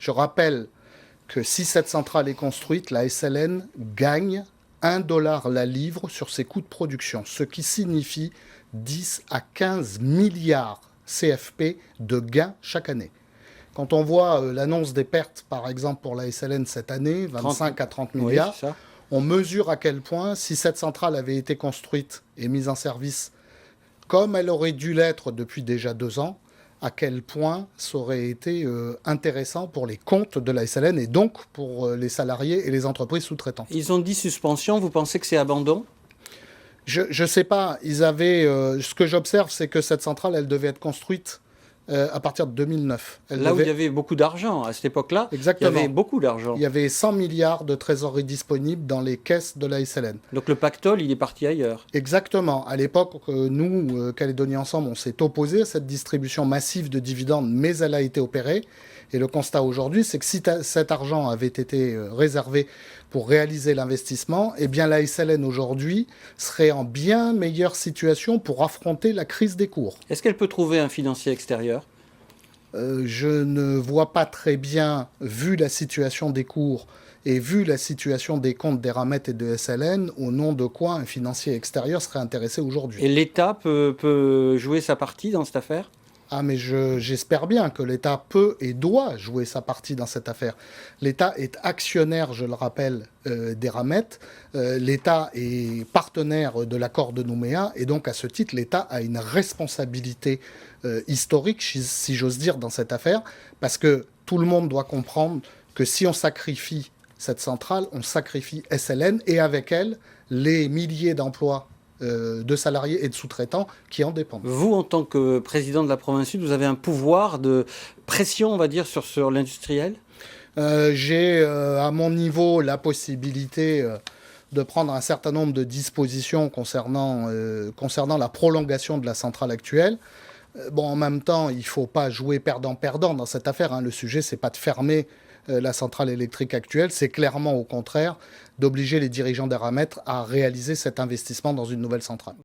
Je rappelle que si cette centrale est construite, la SLN gagne 1 $ la livre sur ses coûts de production, ce qui signifie 10 à 15 milliards CFP de gains chaque année. Quand on voit l'annonce des pertes, par exemple, pour la SLN cette année, 25 à 30 milliards, Oui, on mesure à quel point, si cette centrale avait été construite et mise en service comme elle aurait dû l'être depuis déjà 2 ans, à quel point ça aurait été intéressant pour les comptes de la SLN et donc pour les salariés et les entreprises sous-traitantes. Ils ont dit suspension, vous pensez que c'est abandon? Je ne sais pas, ce que j'observe, c'est que cette centrale, elle devait être construite à partir de 2009. Là où il y avait beaucoup d'argent, à cette époque-là, Exactement. il y avait beaucoup d'argent. Il y avait 100 milliards de trésorerie disponibles dans les caisses de la SLN. Donc le pactole, il est parti ailleurs. Exactement. À l'époque, nous, Calédonie Ensemble, on s'est opposé à cette distribution massive de dividendes, mais elle a été opérée. Et le constat aujourd'hui, c'est que si cet argent avait été réservé pour réaliser l'investissement, eh bien la SLN aujourd'hui serait en bien meilleure situation pour affronter la crise des cours. Est-ce qu'elle peut trouver un financier extérieur? Je ne vois pas très bien, vu la situation des cours et vu la situation des comptes d'Eramet et de SLN, au nom de quoi un financier extérieur serait intéressé aujourd'hui. Et l'État peut jouer sa partie dans cette affaire? Ah, mais j'espère bien que l'État peut et doit jouer sa partie dans cette affaire. L'État est actionnaire, je le rappelle, d'Eramet. L'État est partenaire de l'accord de Nouméa. Et donc, à ce titre, l'État a une responsabilité historique, si j'ose dire, dans cette affaire. Parce que tout le monde doit comprendre que si on sacrifie cette centrale, on sacrifie SLN et avec elle, les milliers d'emplois de salariés et de sous-traitants qui en dépendent. Vous, en tant que président de la province sud, vous avez un pouvoir de pression, on va dire, sur l'industriel? J'ai à mon niveau la possibilité de prendre un certain nombre de dispositions concernant la prolongation de la centrale actuelle. Bon, en même temps, il ne faut pas jouer perdant-perdant dans cette affaire. Le sujet, c'est pas de fermer la centrale électrique actuelle, c'est clairement au contraire d'obliger les dirigeants d'Eramet à réaliser cet investissement dans une nouvelle centrale.